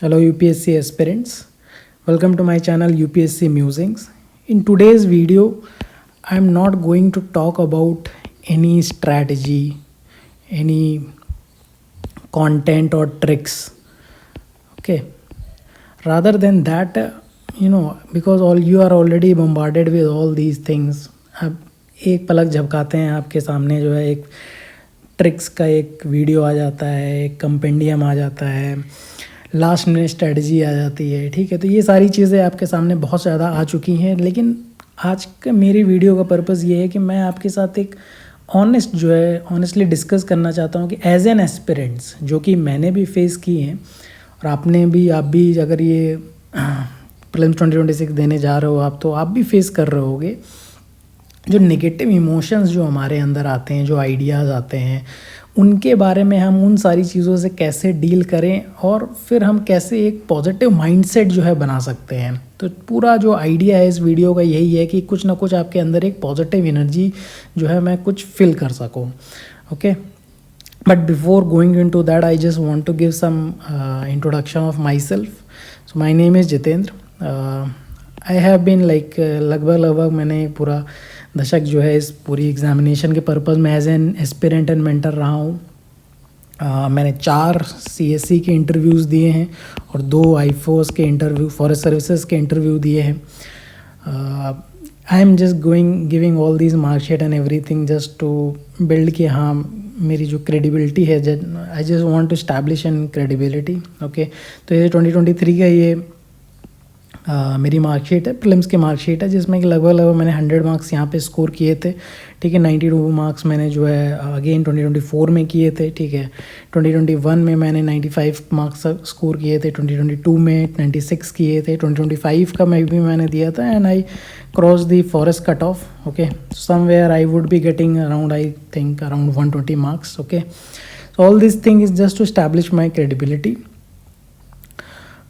Hello UPSC aspirants, welcome to my channel UPSC Musings. In today's video, I am not going to talk about any strategy, any content or tricks. Okay, rather than that, because all you are already bombarded with all these things. अब एक पलक झपकाते हैं आपके सामने जो है एक tricks का एक वीडियो आ जाता है, एक कंपेंडियम आ जाता है, लास्ट में स्ट्रेटजी आ जाती है। ठीक है, तो ये सारी चीज़ें आपके सामने बहुत ज़्यादा आ चुकी हैं, लेकिन आज का मेरी वीडियो का पर्पज़ ये है कि मैं आपके साथ एक ऑनेस्टली डिस्कस करना चाहता हूँ कि एज एन एस्पिरेंट्स, जो कि मैंने भी फेस की हैं और आप भी अगर ये प्रीलिम्स 2026 देने जा रहे हो तो आप भी फेस कर रहे होगे। जो नेगेटिव इमोशंस जो हमारे अंदर आते हैं, जो आइडियाज़ आते हैं, उनके बारे में हम उन सारी चीज़ों से कैसे डील करें और फिर हम कैसे एक पॉजिटिव माइंडसेट जो है बना सकते हैं। तो पूरा जो आइडिया है इस वीडियो का यही है कि कुछ ना कुछ आपके अंदर एक पॉजिटिव एनर्जी जो है मैं कुछ फील कर सकूं। Okay, but before going into that I just want to give some introduction of myself. So my name is Jitendra. I have been लगभग मैंने पूरा दशक जो है इस पूरी एग्ज़ामिनेशन के पर्पज़ में as an aspirant and mentor रहा हूँ। मैंने 4 CSC के इंटरव्यूज़ दिए हैं और 2 IFOS के इंटरव्यू, फॉरेस्ट सर्विसेज के इंटरव्यू दिए हैं। I am just giving all these marksheet and everything just to build कि हाँ मेरी जो क्रेडिबिलिटी है, I just want to establish an credibility. Okay, तो ये 2023 का ये मेरी मार्कशीट है, प्रीलिम्स की मार्कशीट है, जिसमें कि लगभग मैंने 100 मार्क्स यहाँ पे स्कोर किए थे। ठीक है, 92 मार्क्स मैंने जो है अगेन 2024 में किए थे। ठीक है, 2021 में मैंने 95 मार्क्स स्कोर किए थे, 2022 में 96 किए थे, 2025 का मैंने दिया था and I cross the forest cut off. Okay, somewhere I would be getting around 120 marks. Okay, so all this thing is just to establish my credibility.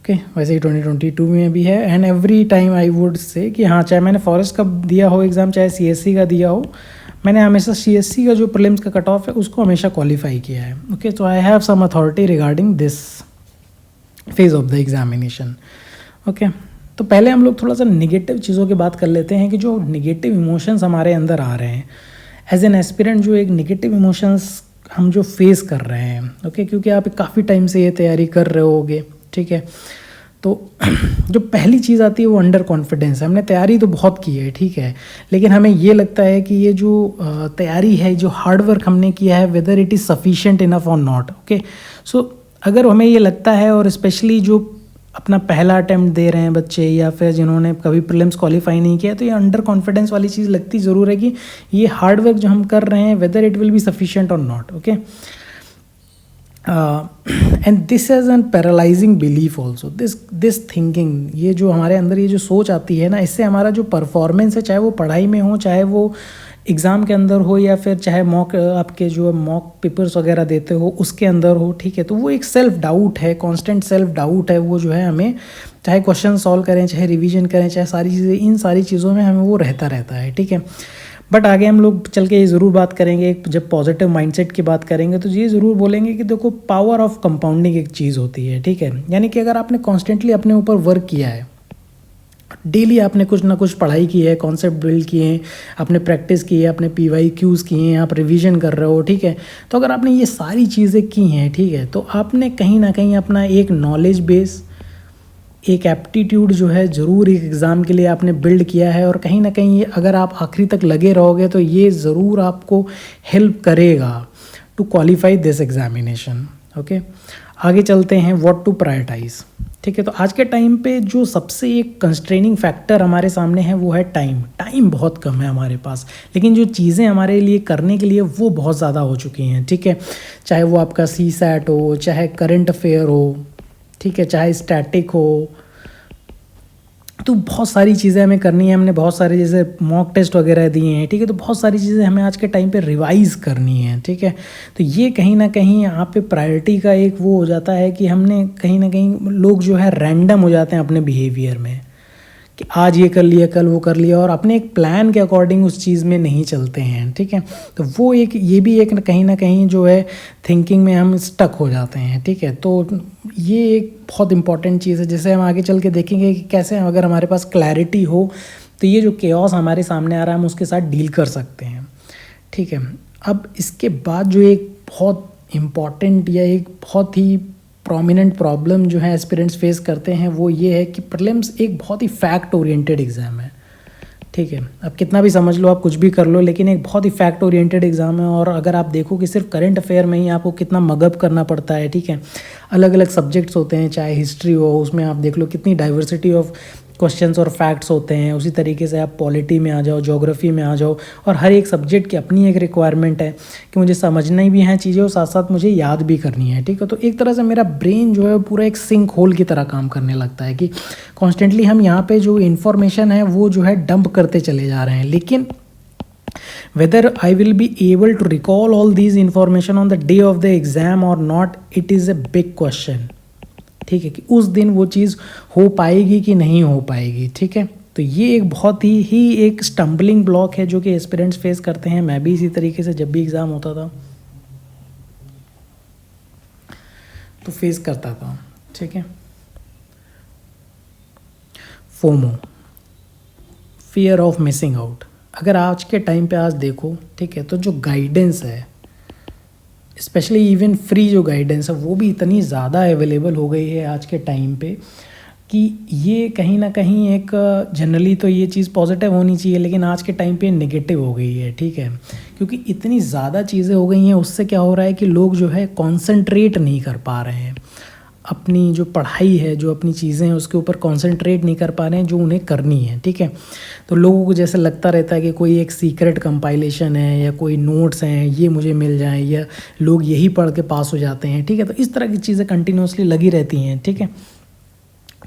Okay, वैसे ही 2022 में भी है and every time I would say कि हाँ, चाहे मैंने forest का दिया हो एग्ज़ाम, चाहे CSC का दिया हो, मैंने हमेशा CSC का जो प्रीलिम्स का कट ऑफ है उसको हमेशा क्वालिफाई किया है। ओके, तो I have some authority regarding this phase of the examination. Okay, तो पहले हम लोग थोड़ा सा निगेटिव चीज़ों की बात कर लेते हैं कि जो निगेटिव इमोशंस हमारे अंदर आ रहे हैं एज एन एस्पिरेंट, जो एक निगेटिव इमोशंस हम जो फेस कर रहे हैं। ओके, क्योंकि आप काफ़ी टाइम से ये तैयारी कर रहे होगे। ठीक है, तो जो पहली चीज़ आती है वो अंडर कॉन्फिडेंस है। हमने तैयारी तो बहुत की है, ठीक है, लेकिन हमें ये लगता है कि ये जो तैयारी है, जो हार्ड वर्क हमने किया है, whether it is sufficient enough और नॉट। ओके, सो अगर हमें ये लगता है, और स्पेशली जो अपना पहला अटैम्प्ट दे रहे हैं बच्चे या फिर जिन्होंने कभी प्रीलिम्स क्वालिफाई नहीं किया, तो ये अंडर कॉन्फिडेंस वाली चीज़ लगती ज़रूर है कि ये हार्ड वर्क जो हम कर रहे हैं, whether it will be sufficient और not. Okay, and this as an paralysing belief also, this thinking, ये जो हमारे अंदर ये जो सोच आती है ना, इससे हमारा जो परफॉर्मेंस है, चाहे वो पढ़ाई में हो, चाहे वो एग्ज़ाम के अंदर हो, या फिर चाहे आपके जो मॉक पेपर्स वगैरह देते हो उसके अंदर हो। ठीक है, तो वो एक सेल्फ डाउट है, कांस्टेंट सेल्फ डाउट है, वो जो है हमें, चाहे क्वेश्चन सॉल्व करें, चाहे रिवीजन करें, चाहे सारी चीज़ें, इन सारी चीज़ों में हमें वो रहता है। ठीक है, बट आगे हम लोग चल के ये ज़रूर बात करेंगे, जब पॉजिटिव माइंडसेट की बात करेंगे तो ये ज़रूर बोलेंगे कि देखो, पावर ऑफ कंपाउंडिंग एक चीज़ होती है। ठीक है, यानी कि अगर आपने कॉन्स्टेंटली अपने ऊपर वर्क किया है, डेली आपने कुछ ना कुछ पढ़ाई की है, कॉन्सेप्ट बिल्ड किए हैं, आपने प्रैक्टिस की है, आपने PYQs किए हैं, आप रिवीजन कर रहे हो। ठीक है, तो अगर आपने ये सारी चीज़ें की हैं, ठीक है, तो आपने कहीं ना कहीं अपना एक नॉलेज बेस, एक एप्टीट्यूड जो है ज़रूर एक एग्ज़ाम के लिए आपने बिल्ड किया है, और कहीं ना कहीं अगर आप आखिरी तक लगे रहोगे तो ये ज़रूर आपको हेल्प करेगा to qualify this examination. Okay, आगे चलते हैं, व्हाट टू प्रायोरिटाइज। ठीक है, तो आज के टाइम पे जो सबसे एक कंस्ट्रेनिंग फैक्टर हमारे सामने है वो है टाइम बहुत कम है हमारे पास, लेकिन जो चीज़ें हमारे लिए करने के लिए वो बहुत ज़्यादा हो चुकी हैं। ठीक है, चाहे वो आपका CSAT हो, चाहे करंट अफेयर हो, ठीक है, चाहे स्टैटिक हो, तो बहुत सारी चीज़ें हमें करनी है। हमने बहुत सारे जैसे मॉक टेस्ट वगैरह दिए हैं। ठीक है, तो बहुत सारी चीज़ें हमें आज के टाइम पे रिवाइज़ करनी है। ठीक है, तो ये कहीं ना कहीं यहाँ पे प्रायोरिटी का एक वो हो जाता है कि हमने कहीं ना कहीं लोग जो है रैंडम हो जाते हैं अपने बिहेवियर में, कि आज ये कर लिया, कल वो कर लिया, और अपने एक प्लान के अकॉर्डिंग उस चीज़ में नहीं चलते हैं, ठीक है। तो वो एक, ये भी एक कहीं ना कहीं जो है थिंकिंग में हम स्टक हो जाते हैं, ठीक है। तो ये एक बहुत इंपॉर्टेंट चीज़ है, जिसे हम आगे चल के देखेंगे कि कैसे अगर हमारे पास क्लैरिटी हो तो ये जो केओस हमारे सामने आ रहा है हम उसके साथ डील कर सकते हैं, ठीक है। अब इसके बाद जो एक बहुत इम्पॉर्टेंट या एक बहुत ही प्रोमिनेंट प्रॉब्लम जो है एस्पिरेंट्स फेस करते हैं वो ये है कि प्रीलिम्स एक बहुत ही फैक्ट ओरिएंटेड एग्ज़ाम है, ठीक है। अब कितना भी समझ लो, आप कुछ भी कर लो, लेकिन एक बहुत ही फैक्ट ओरिएंटेड एग्ज़ाम है। और अगर आप देखो कि सिर्फ करंट अफेयर में ही आपको कितना मगअप करना पड़ता है, ठीक है। अलग अलग सब्जेक्ट्स होते हैं, चाहे हिस्ट्री हो, उसमें आप देख लो कितनी डाइवर्सिटी ऑफ क्वेश्चंस और फैक्ट्स होते हैं। उसी तरीके से आप पॉलिटी में आ जाओ, ज्योग्राफी में आ जाओ, और हर एक सब्जेक्ट की अपनी एक रिक्वायरमेंट है कि मुझे समझना ही भी है चीज़ें और साथ साथ मुझे याद भी करनी है, ठीक है। तो एक तरह से मेरा ब्रेन जो है पूरा एक सिंक होल की तरह काम करने लगता है कि कॉन्स्टेंटली हम यहाँ पे जो इन्फॉर्मेशन है वो जो है डंप करते चले जा रहे हैं। लेकिन whether I will be able to recall all these information on the day of the exam or not, it is a big question, ठीक है, कि उस दिन वो चीज़ हो पाएगी कि नहीं हो पाएगी, ठीक है। तो ये एक बहुत ही एक स्टम्बलिंग ब्लॉक है जो कि एस्पिरेंट्स फेस करते हैं। मैं भी इसी तरीके से जब भी एग्ज़ाम होता था तो फेस करता था, ठीक है। FOMO, fear of missing out, अगर आज के टाइम पे आज देखो, ठीक है, तो जो गाइडेंस है, स्पेशली इवन फ्री जो गाइडेंस है, वो भी इतनी ज़्यादा अवेलेबल हो गई है आज के टाइम पे कि ये कहीं ना कहीं एक, जनरली तो ये चीज़ पॉजिटिव होनी चाहिए, लेकिन आज के टाइम पे नेगेटिव हो गई है, ठीक है। क्योंकि इतनी ज़्यादा चीज़ें हो गई हैं, उससे क्या हो रहा है कि लोग जो है कॉन्सेंट्रेट नहीं कर पा रहे हैं, अपनी जो पढ़ाई है, जो अपनी चीज़ें हैं उसके ऊपर कॉन्सेंट्रेट नहीं कर पा रहे हैं जो उन्हें करनी है, ठीक है। तो लोगों को जैसे लगता रहता है कि कोई एक सीक्रेट कंपाइलेशन है या कोई नोट्स हैं ये मुझे मिल जाए, या लोग यही पढ़ के पास हो जाते हैं, ठीक है। तो इस तरह की चीज़ें कंटिन्यूसली लगी रहती हैं, ठीक है।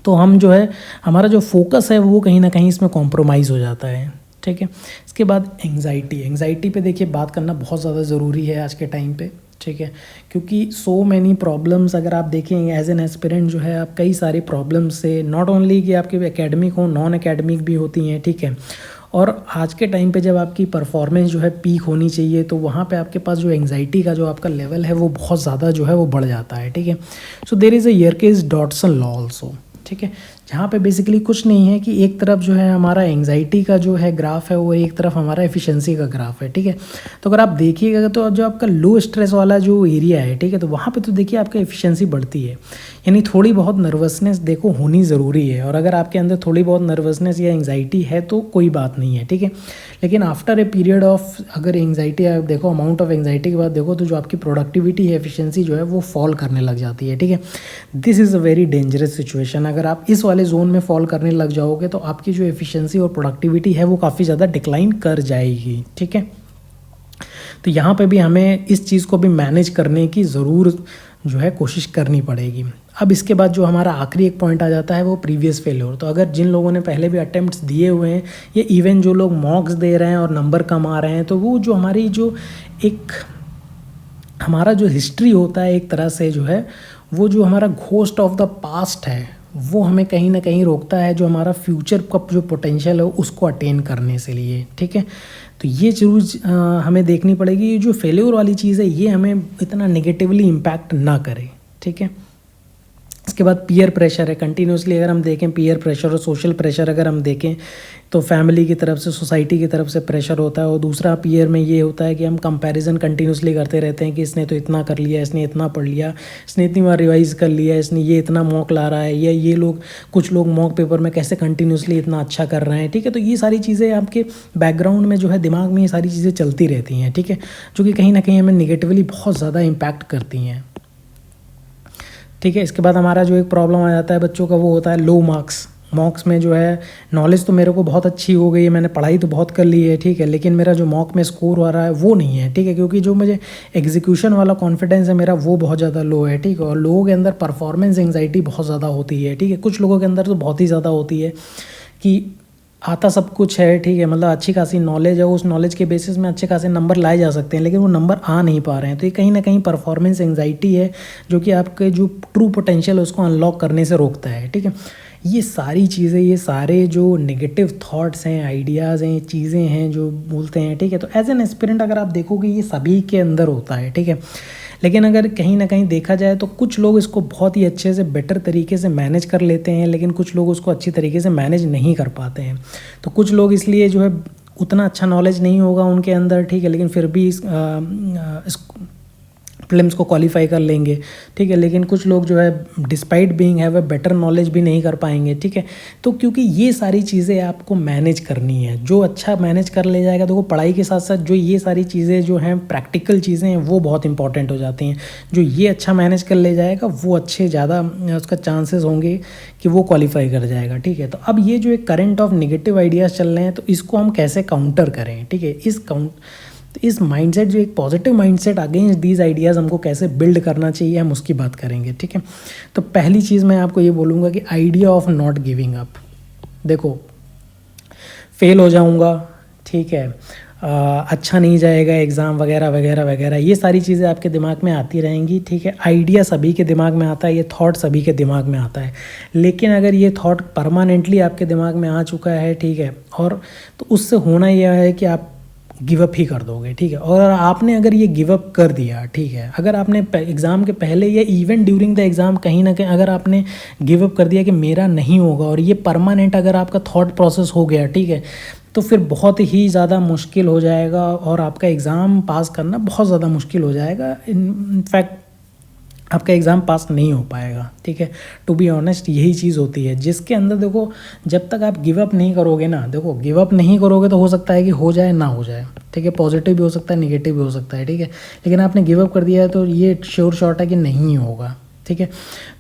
तो हम जो है, हमारा जो फोकस है वो कहीं ना कहीं इसमें कॉम्प्रोमाइज़ हो जाता है, ठीक है। इसके बाद एंग्जाइटी पे देखिए बात करना बहुत ज़्यादा ज़रूरी है आज के टाइम पे, ठीक है। क्योंकि सो मैनी प्रॉब्लम्स अगर आप देखें एज एन एस्पिरेंट जो है, आप कई सारे प्रॉब्लम्स से, नॉट ओनली कि आपके एकेडमिक हो, नॉन एकेडमिक भी होती हैं, ठीक है। और आज के टाइम पे जब आपकी परफॉर्मेंस जो है पीक होनी चाहिए, तो वहाँ पे आपके पास जो एंग्जाइटी का जो आपका लेवल है वो बहुत ज़्यादा जो है वो बढ़ जाता है, ठीक है। So there is a Yerkes Dodson law also, ठीक है, जहाँ पे बेसिकली कुछ नहीं है कि एक तरफ जो है हमारा एंग्जाइटी का जो है ग्राफ है वो, एक तरफ हमारा एफिशिएंसी का ग्राफ है, ठीक है। तो अगर आप देखिएगा तो जो आपका लो स्ट्रेस वाला जो एरिया है, ठीक है, तो वहाँ पे तो देखिए आपका एफिशिएंसी बढ़ती है, यानी थोड़ी बहुत नर्वसनेस देखो होनी ज़रूरी है। और अगर आपके अंदर थोड़ी बहुत नर्वसनेस या एंग्जाइटी है तो कोई बात नहीं है, ठीक है। लेकिन आफ्टर ए पीरियड ऑफ, अगर एंग्जाइटी आप देखो, अमाउंट ऑफ एंग्जाइटी के बाद देखो, तो जो आपकी प्रोडक्टिविटी है, एफिशिएंसी जो है वो फॉल करने लग जाती है, ठीक है। This is a very dangerous situation. अगर आप इस वाले जोन में फॉल करने लग जाओगे तो आपकी जो एफिशिएंसी और प्रोडक्टिविटी है वो काफ़ी ज़्यादा डिक्लाइन कर जाएगी, ठीक है। तो यहाँ पे भी हमें इस चीज़ को भी मैनेज करने की ज़रूर जो है कोशिश करनी पड़ेगी। अब इसके बाद जो हमारा आखिरी एक पॉइंट आ जाता है वो प्रीवियस फेल्योर। तो अगर जिन लोगों ने पहले भी अटेम्प्ट्स दिए हुए हैं, या इवन जो लोग मॉक्स दे रहे हैं और नंबर कम आ रहे हैं, तो वो जो हमारी जो एक हमारा जो हिस्ट्री होता है एक तरह से जो है, वो जो हमारा घोस्ट ऑफ द पास्ट है वो हमें कहीं ना कहीं रोकता है, जो हमारा फ्यूचर का जो पोटेंशियल है उसको अटेन करने से लिए, ठीक है। तो ये जरूर हमें देखनी पड़ेगी, ये जो फेल्योर वाली चीज़ है ये हमें इतना नेगेटिवली इम्पैक्ट ना करे, ठीक है। इसके बाद पीयर प्रेशर है, कंटिन्यूसली अगर हम देखें पीयर प्रेशर और सोशल प्रेशर अगर हम देखें तो फैमिली की तरफ से, सोसाइटी की तरफ से प्रेशर होता है। और दूसरा पीयर में ये होता है कि हम कंपैरिजन कंटिन्यूसली करते रहते हैं कि इसने तो इतना कर लिया, इसने इतना पढ़ लिया, इसने इतनी बार रिवाइज कर लिया, इसने ये इतना मॉक ला रहा है, या ये लोग, कुछ लोग मॉक पेपर में कैसे कंटिन्यूसली इतना अच्छा कर रहे हैं, ठीक है। तो ये सारी चीज़ें आपके बैकग्राउंड में जो है, दिमाग में ये सारी चीज़ें चलती रहती हैं, ठीक है, जो कि कहीं ना कहीं हमें निगेटिवली बहुत ज़्यादा इम्पैक्ट करती हैं, ठीक है। इसके बाद हमारा जो एक प्रॉब्लम आ जाता है बच्चों का, वो होता है लो मार्क्स। मॉक्स में जो है नॉलेज तो मेरे को बहुत अच्छी हो गई है, मैंने पढ़ाई तो बहुत कर ली है, ठीक है, लेकिन मेरा जो मॉक में स्कोर हो रहा है वो नहीं है, ठीक है, क्योंकि जो मुझे एग्जीक्यूशन वाला कॉन्फिडेंस है मेरा वो बहुत ज़्यादा लो है, ठीक है। और लोगों के अंदर परफॉर्मेंस एंग्जाइटी बहुत ज़्यादा होती है, ठीक है। कुछ लोगों के अंदर तो बहुत ही ज़्यादा होती है कि आता सब कुछ है, ठीक है, मतलब अच्छी खासी नॉलेज है, उस नॉलेज के बेसिस में अच्छे खासे नंबर लाए जा सकते हैं, लेकिन वो नंबर आ नहीं पा रहे हैं। तो ये कहीं ना कहीं परफॉर्मेंस एंजाइटी है जो कि आपके जो ट्रू पोटेंशियल है उसको अनलॉक करने से रोकता है, ठीक है। ये सारी चीज़ें, ये सारे जो नेगेटिव थॉट्स हैं, आइडियाज़ हैं, चीज़ें हैं जो बोलते हैं, ठीक है, तो एज एन एस्पिरेंट अगर आप देखोगे ये सभी के अंदर होता है, ठीक है। लेकिन अगर कहीं ना कहीं देखा जाए तो कुछ लोग इसको बहुत ही अच्छे से बेटर तरीके से मैनेज कर लेते हैं, लेकिन कुछ लोग उसको अच्छी तरीके से मैनेज नहीं कर पाते हैं। तो कुछ लोग इसलिए जो है उतना अच्छा नॉलेज नहीं होगा उनके अंदर, ठीक है, लेकिन फिर भी इस प्रीलिम्स को क्वालिफाई कर लेंगे, ठीक है। लेकिन कुछ लोग जो है डिस्पाइट बीइंग है वह बेटर नॉलेज भी नहीं कर पाएंगे, ठीक है। तो क्योंकि ये सारी चीज़ें आपको मैनेज करनी है, जो अच्छा मैनेज कर ले जाएगा, तो वो पढ़ाई के साथ साथ जो ये सारी चीज़ें जो हैं प्रैक्टिकल चीज़ें हैं वो बहुत इंपॉर्टेंट हो जाती हैं। जो ये अच्छा मैनेज कर ले जाएगा वो अच्छे ज़्यादा उसका चांसेस होंगे कि वो क्वालिफाई कर जाएगा, ठीक है। तो अब ये जो एक करंट ऑफ नेगेटिव आइडियाज़ चल रहे हैं, तो इसको हम कैसे काउंटर करें, ठीक है। इस माइंडसेट, जो एक positive mindset against these ideas हमको कैसे बिल्ड करना चाहिए, हम उसकी बात करेंगे, ठीक है। तो पहली चीज़ मैं आपको ये बोलूँगा कि idea of not giving up. देखो, फेल हो जाऊँगा, ठीक है, अच्छा नहीं जाएगा एग्ज़ाम वगैरह वगैरह वगैरह, ये सारी चीज़ें आपके दिमाग में आती रहेंगी, ठीक है। आइडिया सभी के दिमाग में आता है, ये थॉट सभी के दिमाग में आता है, लेकिन अगर ये थॉट परमानेंटली आपके दिमाग में आ चुका है, ठीक है, और तो उससे होना यह है कि आप गिव अप ही कर दोगे, ठीक है। और आपने अगर ये गिव अप कर दिया, ठीक है, अगर आपने एग्ज़ाम के पहले या इवन ड्यूरिंग द एग्ज़ाम कहीं ना कहीं अगर आपने गिव अप कर दिया कि मेरा नहीं होगा, और ये परमानेंट अगर आपका थॉट प्रोसेस हो गया, ठीक है, तो फिर बहुत ही ज़्यादा मुश्किल हो जाएगा और आपका एग्ज़ाम पास करना बहुत ज़्यादा मुश्किल हो जाएगा। इनफैक्ट आपका एग्ज़ाम पास नहीं हो पाएगा, ठीक है। टू बी ऑनेस्ट यही चीज़ होती है जिसके अंदर, देखो, जब तक आप गिव अप नहीं करोगे ना, देखो, गिव अप नहीं करोगे तो हो सकता है कि हो जाए ना हो जाए, ठीक है, पॉजिटिव भी हो सकता है, नेगेटिव भी हो सकता है, ठीक है। लेकिन आपने गिव अप कर दिया है तो ये श्योर शॉट है कि नहीं होगा, ठीक है।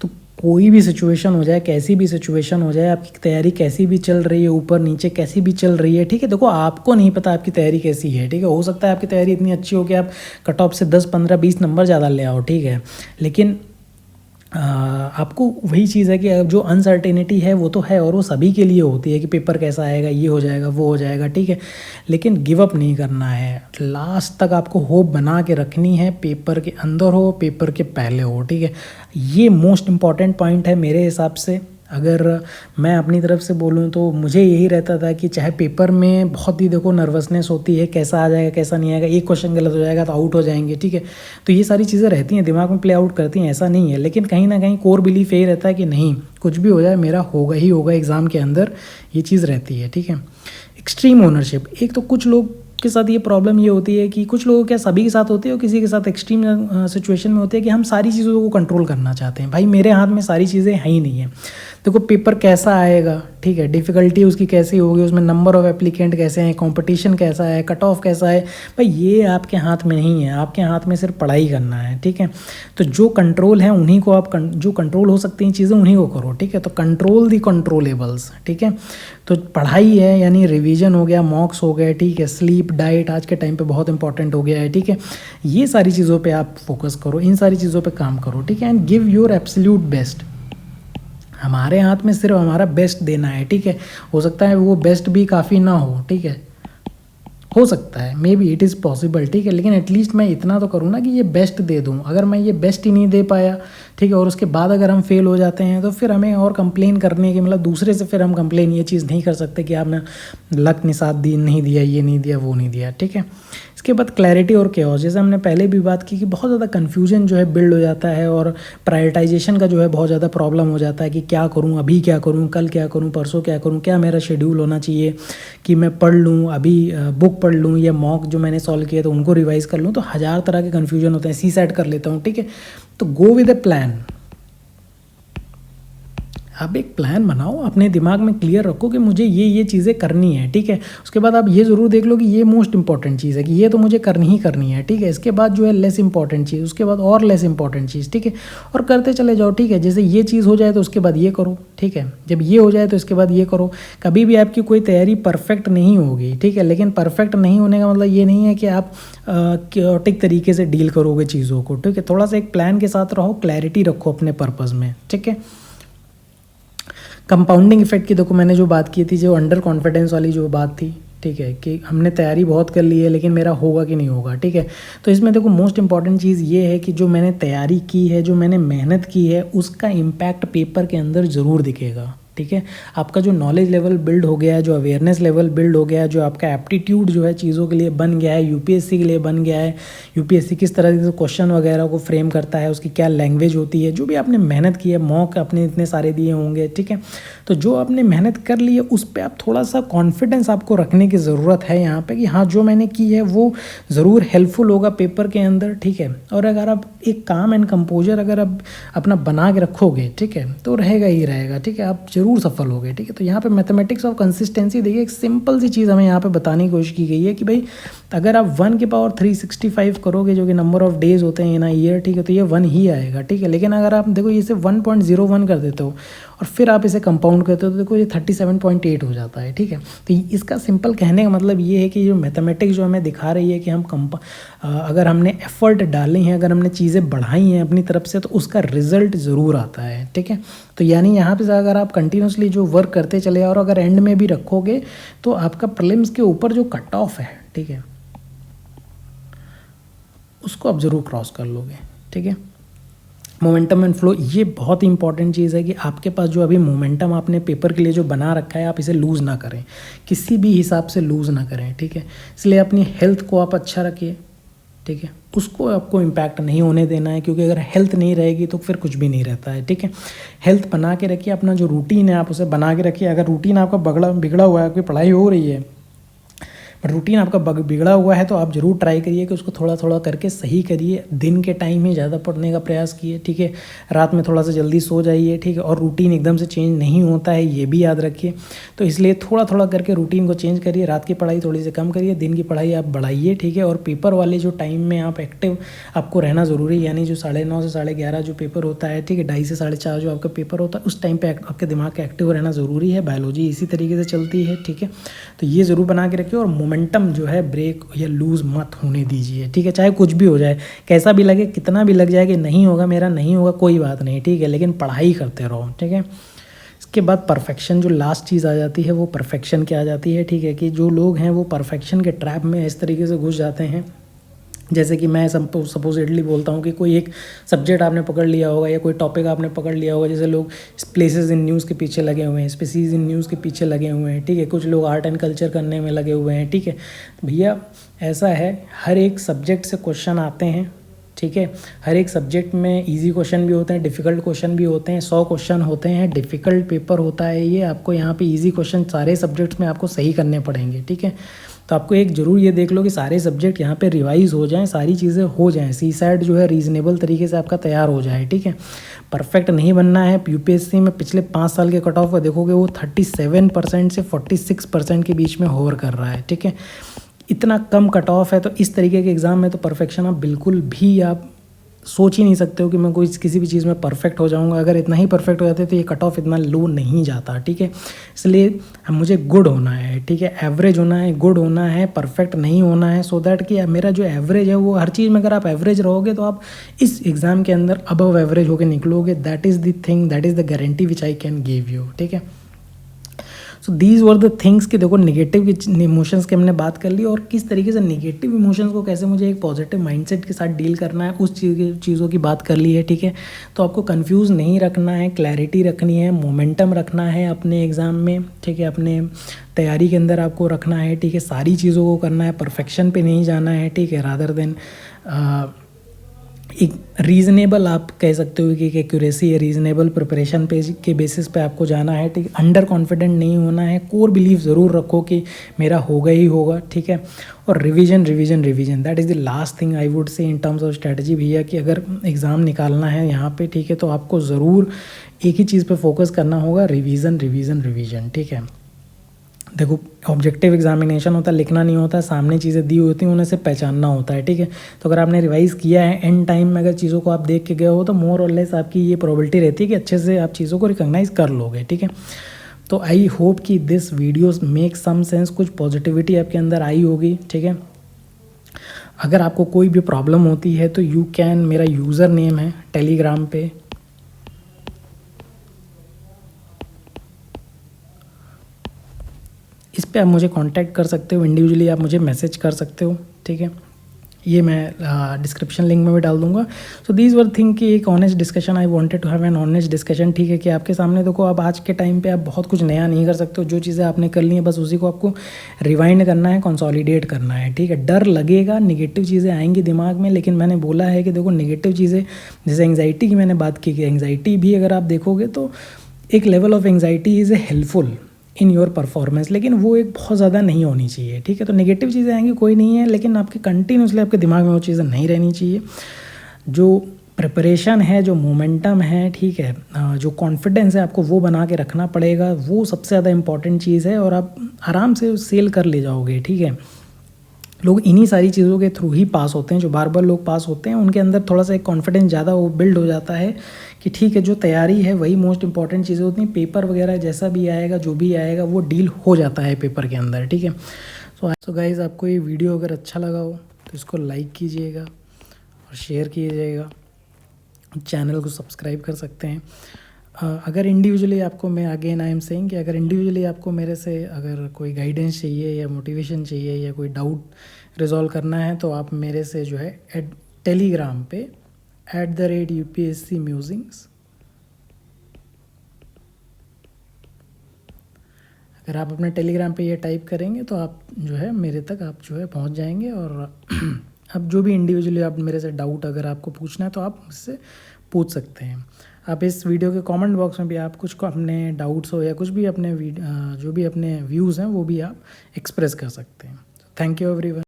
तो कोई भी सिचुएशन हो जाए, कैसी भी सिचुएशन हो जाए, आपकी तैयारी कैसी भी चल रही है, ऊपर नीचे कैसी भी चल रही है, ठीक है, देखो, आपको नहीं पता आपकी तैयारी कैसी है, ठीक है। हो सकता है आपकी तैयारी इतनी अच्छी हो कि आप कट ऑफ से 10, 15, 20 नंबर ज़्यादा ले आओ, ठीक है, लेकिन आपको वही चीज़ है कि जो अनसर्टेनिटी है वो तो है, और वो सभी के लिए होती है कि पेपर कैसा आएगा, ये हो जाएगा, वो हो जाएगा, ठीक है। लेकिन गिव अप नहीं करना है, लास्ट तक आपको होप बना के रखनी है, पेपर के अंदर हो, पेपर के पहले हो, ठीक है। ये मोस्ट इम्पॉर्टेंट पॉइंट है मेरे हिसाब से। अगर मैं अपनी तरफ से बोलूँ तो मुझे यही रहता था कि चाहे पेपर में बहुत ही, देखो, नर्वसनेस होती है, कैसा आ जाएगा कैसा नहीं आएगा, एक क्वेश्चन गलत हो जाएगा तो आउट हो जाएंगे, ठीक है। तो ये सारी चीज़ें रहती हैं, दिमाग में प्ले आउट करती हैं, ऐसा नहीं है, लेकिन कहीं ना कहीं कोर बिलीफ यही रहता है कि नहीं, कुछ भी हो जाए मेरा होगा ही होगा एग्ज़ाम के अंदर, ये चीज़ रहती है, ठीक है। एक्सट्रीम ओनरशिप, एक तो कुछ लोग के साथ ये प्रॉब्लम ये होती है कि कुछ लोगों के, सभी के साथ होती है और किसी के साथ एक्सट्रीम सिचुएशन में होती है कि हम सारी चीज़ों को कंट्रोल करना चाहते हैं। भाई मेरे हाथ में सारी चीज़ें हैं ही नहीं है। देखो, पेपर कैसा आएगा, ठीक है, डिफ़िकल्टी उसकी कैसी होगी, उसमें नंबर ऑफ़ एप्लीकेंट कैसे हैं, कंपटीशन कैसा है, कट ऑफ कैसा है, भाई ये आपके हाथ में नहीं है, आपके हाथ में सिर्फ पढ़ाई करना है, ठीक है। तो जो कंट्रोल है उन्हीं को आप जो कंट्रोल हो सकती हैं चीज़ें उन्हीं को करो, ठीक है। तो कंट्रोल दी कंट्रोलेबल्स, ठीक है। तो पढ़ाई है यानी रिवीजन हो गया, मॉक्स हो गए, ठीक है, स्लीप, डाइट आज के टाइम पे बहुत इंपॉर्टेंट हो गया है, ठीक है। ये सारी चीज़ों पे आप फोकस करो, इन सारी चीज़ों पे काम करो, ठीक है। And give your absolute best. हमारे हाथ में सिर्फ हमारा बेस्ट देना है, ठीक है। हो सकता है वो बेस्ट भी काफ़ी ना हो, ठीक है, हो सकता है, may be it is possible, ठीक है, लेकिन एटलीस्ट मैं इतना तो करूँ ना कि ये बेस्ट दे दूँ। अगर मैं ये बेस्ट ही नहीं दे पाया, ठीक है, और उसके बाद अगर हम फेल हो जाते हैं तो फिर हमें और कंप्लेन करने की, मतलब दूसरे से फिर हम कंप्लेन ये चीज़ नहीं कर सकते कि आपने लक ने साथ दी, नहीं दिया, ये नहीं दिया, वो नहीं दिया, ठीक है। इसके बाद क्लैरिटी और केओस, जैसे हमने पहले भी बात की कि बहुत ज़्यादा कन्फ्यूजन जो है बिल्ड हो जाता है, और प्रायोरिटाइजेशन का जो है बहुत ज़्यादा प्रॉब्लम हो जाता है कि क्या करूँ, अभी क्या करूँ, कल क्या करूँ, परसों क्या करूँ, क्या मेरा शेड्यूल होना चाहिए कि मैं पढ़ लूँ, अभी बुक पढ़ लूँ, या मॉक जो मैंने सॉल्व किए तो उनको रिवाइज़ कर लूँ। तो हज़ार तरह के कन्फ्यूजन होते हैं, सीसेट कर लेता हूँ, ठीक है। तो गो विद ए प्लान। आप एक प्लान बनाओ, अपने दिमाग में क्लियर रखो कि मुझे ये चीज़ें करनी है, ठीक है। उसके बाद आप ये ज़रूर देख लो कि ये मोस्ट इंपॉर्टेंट चीज़ है कि ये तो मुझे करनी ही करनी है, ठीक है। इसके बाद जो है लेस इंपॉर्टेंट चीज़, उसके बाद और लेस इंपॉर्टेंट चीज़, ठीक है, और करते चले जाओ, ठीक है। जैसे ये चीज़ हो जाए तो उसके बाद ये करो, ठीक है, जब ये हो जाए तो इसके बाद ये करो। कभी भी आपकी कोई तैयारी परफेक्ट नहीं होगी, ठीक है, लेकिन परफेक्ट नहीं होने का मतलब ये नहीं है कि आप क्योटिक तरीके से डील करोगे चीज़ों को, ठीक है। थोड़ा सा एक प्लान के साथ रहो, क्लैरिटी रखो अपने पर्पज़ में, ठीक है। कंपाउंडिंग इफेक्ट की देखो मैंने जो बात की थी, जो अंडर कॉन्फिडेंस वाली जो बात थी, ठीक है, कि हमने तैयारी बहुत कर ली है लेकिन मेरा होगा कि नहीं होगा, ठीक है। तो इसमें देखो मोस्ट इंपॉर्टेंट चीज़ ये है कि जो मैंने तैयारी की है, जो मैंने मेहनत की है, उसका इम्पैक्ट पेपर के अंदर ज़रूर दिखेगा, ठीक है। आपका जो नॉलेज लेवल बिल्ड हो गया है, जो अवेयरनेस लेवल बिल्ड हो गया है, जो आपका एप्टीट्यूड जो है चीज़ों के लिए बन गया है, यूपीएससी के लिए बन गया है, यूपीएससी किस तरह से क्वेश्चन वगैरह को फ्रेम करता है, उसकी क्या लैंग्वेज होती है, जो भी आपने मेहनत की है, मॉक आपने इतने सारे दिए होंगे, ठीक है। तो जो आपने मेहनत कर ली है उस पर आप थोड़ा सा कॉन्फिडेंस आपको रखने की ज़रूरत है यहाँ पे, कि हाँ जो मैंने की है वो ज़रूर हेल्पफुल होगा पेपर के अंदर, ठीक है। और अगर आप एक काम एंड कंपोजर अगर आप अपना बना के रखोगे, ठीक है, तो रहेगा ही रहेगा, ठीक है, आप जरूर सफल होगे, ठीक है। तो यहाँ पे मैथमेटिक्स ऑफ कंसिस्टेंसी देखिए, एक सिंपल सी चीज़ हमें यहाँ पे बताने की कोशिश की गई है कि भाई अगर आप 1 की पावर 365 करोगे, जो कि नंबर ऑफ डेज होते हैं इन अ ईयर, ठीक है, तो ये 1 ही आएगा, ठीक है। लेकिन अगर आप देखो इसे 1.01 कर देते हो और फिर आप इसे कंपाउंड करते हो तो देखो ये 37.8 हो जाता है, ठीक है। तो इसका सिंपल कहने का मतलब ये है कि जो मैथमेटिक्स जो हमें दिखा रही है कि हम अगर हमने एफर्ट डाले हैं, अगर हमने चीज़ें बढ़ाई हैं अपनी तरफ से, तो उसका रिजल्ट ज़रूर आता है, ठीक है। तो यानी यहाँ पे अगर आप कंटिन्यूसली जो वर्क करते चले और अगर एंड में भी रखोगे तो आपका प्रीलिम्स के ऊपर जो कट ऑफ है, ठीक है, उसको आप ज़रूर क्रॉस कर लोगे, ठीक है। मोमेंटम एंड फ्लो, ये बहुत ही इंपॉर्टेंट चीज़ है कि आपके पास जो अभी मोमेंटम आपने पेपर के लिए जो बना रखा है, आप इसे लूज़ ना करें, किसी भी हिसाब से लूज़ ना करें, ठीक है। इसलिए अपनी हेल्थ को आप अच्छा रखिए, ठीक है, उसको आपको इम्पैक्ट नहीं होने देना है, क्योंकि अगर हेल्थ नहीं रहेगी तो फिर कुछ भी नहीं रहता है, ठीक है। हेल्थ बना के रखिए, अपना जो रूटीन है आप उसे बना के रखिए। अगर रूटीन आपका बिगड़ा हुआ है, आपकी पढ़ाई हो रही है बट रूटीन आपका बिगड़ा हुआ है, तो आप ज़रूर ट्राई करिए कि उसको थोड़ा थोड़ा करके सही करिए। दिन के टाइम में ज़्यादा पढ़ने का प्रयास कीजिए, ठीक है। रात में थोड़ा सा जल्दी सो जाइए, ठीक है। और रूटीन एकदम से चेंज नहीं होता है, ये भी याद रखिए। तो इसलिए थोड़ा थोड़ा करके रूटीन को चेंज करिए। रात की पढ़ाई थोड़ी सी कम करिए, दिन की पढ़ाई आप बढ़ाइए, ठीक है। और पेपर वाले जो टाइम में आप एक्टिव आपको रहना ज़रूरी है, यानी जो 9:30 से 11:30 जो पेपर होता है, ठीक है, 2:30 से 4:30 जो आपका पेपर होता है, उस टाइम पे आपके दिमाग का एक्टिव रहना ज़रूरी है। बायोलॉजी इसी तरीके से चलती है, ठीक है। तो ये ज़रूर बना के रखिए और मोमेंटम जो है ब्रेक या लूज़ मत होने दीजिए, ठीक है। चाहे कुछ भी हो जाए, कैसा भी लगे, कितना भी लग जाए कि नहीं होगा, मेरा नहीं होगा, कोई बात नहीं, ठीक है, लेकिन पढ़ाई करते रहो, ठीक है। इसके बाद परफेक्शन, जो लास्ट चीज़ आ जाती है वो परफेक्शन क्या आ जाती है, ठीक है, कि जो लोग हैं वो परफेक्शन के ट्रैप में इस तरीके से घुस जाते हैं। जैसे कि मैं सपोजिटली बोलता हूँ कि कोई एक सब्जेक्ट आपने पकड़ लिया होगा या कोई टॉपिक आपने पकड़ लिया होगा, जैसे लोग प्लेसेस इन न्यूज़ के पीछे लगे हुए हैं, स्पीसीज इन न्यूज़ के पीछे लगे हुए हैं, ठीक है। कुछ लोग आर्ट एंड कल्चर करने में लगे हुए हैं, ठीक है। भैया ऐसा है, हर एक सब्जेक्ट से क्वेश्चन आते हैं, ठीक है। हर एक सब्जेक्ट में इजी क्वेश्चन भी होते हैं, डिफ़िकल्ट क्वेश्चन भी होते हैं। 100 क्वेश्चन होते हैं, डिफ़िकल्ट पेपर होता है ये। आपको यहाँ पे इजी क्वेश्चन सारे सब्जेक्ट्स में आपको सही करने पड़ेंगे, ठीक है। तो आपको एक ज़रूर ये देख लो कि सारे सब्जेक्ट यहाँ पे रिवाइज हो जाएं, सारी चीज़ें हो जाएं, सीसैट जो है रीज़नेबल तरीके से आपका तैयार हो जाए, ठीक है। परफेक्ट नहीं बनना है। यूपीएससी में पिछले 5 साल के कट ऑफ को देखोगे, वो 37% से 46% के बीच में होवर कर रहा है, ठीक है। इतना कम कट ऑफ है, तो इस तरीके के एग्ज़ाम में तो परफेक्शन आप बिल्कुल भी आप सोच ही नहीं सकते हो कि मैं कोई किसी भी चीज़ में परफेक्ट हो जाऊंगा। अगर इतना ही परफेक्ट हो जाते तो ये कट ऑफ इतना लो नहीं जाता, ठीक है। इसलिए मुझे गुड होना है, ठीक है, एवरेज होना है, गुड होना है, परफेक्ट नहीं होना है, सो दैट कि मेरा जो एवरेज है वो हर चीज़ में, अगर आप एवरेज रहोगे तो आप इस एग्ज़ाम के अंदर अबव एवरेज होकर निकलोगे। That is the thing, that is the guarantee which I can give you, ठीक है। So these were the things कि देखो नेगेटिव इमोशंस की हमने बात कर ली और किस तरीके से नेगेटिव इमोशंस को कैसे मुझे एक पॉजिटिव माइंडसेट के साथ डील करना है, उस चीज़ों की बात कर ली है, ठीक है। तो आपको कंफ्यूज नहीं रखना है, क्लैरिटी रखनी है, मोमेंटम रखना है अपने एग्ज़ाम में, ठीक है, अपने तैयारी के अंदर आपको रखना है, ठीक है। सारी चीज़ों को करना है, परफेक्शन पे नहीं जाना है, ठीक है। रादर देन एक रीज़नेबल आप कह सकते हो कि एक्यूरेसी है, रीज़नेबल प्रिपरेशन पे के बेसिस पे आपको जाना है, ठीक है। अंडर कॉन्फिडेंट नहीं होना है, कोर बिलीफ ज़रूर रखो कि मेरा होगा ही होगा, ठीक है। और revision revision revision, that is the last thing I would से इन टर्म्स ऑफ स्ट्रेटजी भैया, कि अगर एग्ज़ाम निकालना है यहाँ पे, ठीक है, तो आपको ज़रूर एक ही चीज़ पे फोकस करना होगा, रिवीजन रिवीजन रिवीजन, ठीक है। देखो ऑब्जेक्टिव एग्जामिनेशन होता है, लिखना नहीं होता है, सामने चीज़ें दी होती हैं, उन्हें से पहचानना होता है, ठीक है। तो अगर आपने रिवाइज़ किया है, एंड टाइम में अगर चीज़ों को आप देख के गए हो, तो मोर और लेस आपकी ये प्रोबेबिलिटी रहती है कि अच्छे से आप चीज़ों को रिकॉग्नाइज़ कर लोगे, ठीक है। तो आई होप कि this videos make some sense, कुछ पॉजिटिविटी आपके अंदर आई होगी, ठीक है। अगर आपको कोई भी प्रॉब्लम होती है तो यू कैन, मेरा यूज़र नेम है टेलीग्राम पे, इस पे आप मुझे कांटेक्ट कर सकते हो, इंडिविजुअली आप मुझे मैसेज कर सकते हो, ठीक है। ये मैं डिस्क्रिप्शन लिंक में भी डाल दूंगा। सो दीज वर थिंग कि एक honest discussion, I wanted to have an honest discussion, ठीक है। कि आपके सामने देखो, आप आज के टाइम पे आप बहुत कुछ नया नहीं कर सकते हो, जो चीज़ें आपने कर ली हैं बस उसी को आपको रिवाइंड करना है, कंसोलिडेट करना है, ठीक है। डर लगेगा, निगेटिव चीज़ें आएंगी दिमाग में, लेकिन मैंने बोला है कि देखो निगेटिव चीज़ें, जैसे एंग्जाइटी की मैंने बात की कि एंग्जाइटी भी अगर आप देखोगे तो एक level of anxiety is a helpful in your performance, लेकिन वो एक बहुत ज़्यादा नहीं होनी चाहिए, ठीक है। तो नेगेटिव चीज़ें आएंगी कोई नहीं है, लेकिन आपके कंटिन्यूसली आपके दिमाग में वो चीज़ें नहीं रहनी चाहिए। जो प्रिपरेशन है, जो मोमेंटम है, ठीक है, जो कॉन्फिडेंस है, आपको वो बना के रखना पड़ेगा, वो सबसे ज़्यादा इंपॉर्टेंट चीज़ है। और आप आराम से सेल कर ले जाओगे, ठीक है। लोग इन्हीं सारी चीज़ों के थ्रू ही पास होते हैं, जो बार बार लोग पास होते हैं उनके अंदर थोड़ा सा एक कॉन्फिडेंस ज़्यादा वो बिल्ड हो जाता है कि ठीक है, जो तैयारी है वही मोस्ट इंपॉर्टेंट चीज़ें होती हैं। पेपर वगैरह जैसा भी आएगा, जो भी आएगा, वो डील हो जाता है पेपर के अंदर, ठीक है। सो गाइज़, आपको ये वीडियो अगर अच्छा लगा हो तो इसको लाइक कीजिएगा और शेयर कीजिएगा, चैनल को सब्सक्राइब कर सकते हैं। अगर इंडिविजुअली आपको, मैं अगेन आई एम सेइंग कि अगर इंडिविजुअली आपको मेरे से अगर कोई गाइडेंस चाहिए या मोटिवेशन चाहिए या कोई डाउट रिजॉल्व करना है, तो आप मेरे से जो है टेलीग्राम पे @UPSC Musings, अगर आप अपने टेलीग्राम पे ये टाइप करेंगे तो आप जो है मेरे तक आप जो है पहुंच जाएंगे। और अब जो भी इंडिविजुअली आप मेरे से डाउट अगर आपको पूछना है तो आप मुझसे पूछ सकते हैं। आप इस वीडियो के कमेंट बॉक्स में भी आप कुछ को अपने डाउट्स हो या कुछ भी अपने जो भी अपने व्यूज़ हैं वो भी आप एक्सप्रेस कर सकते हैं। Thank you everyone.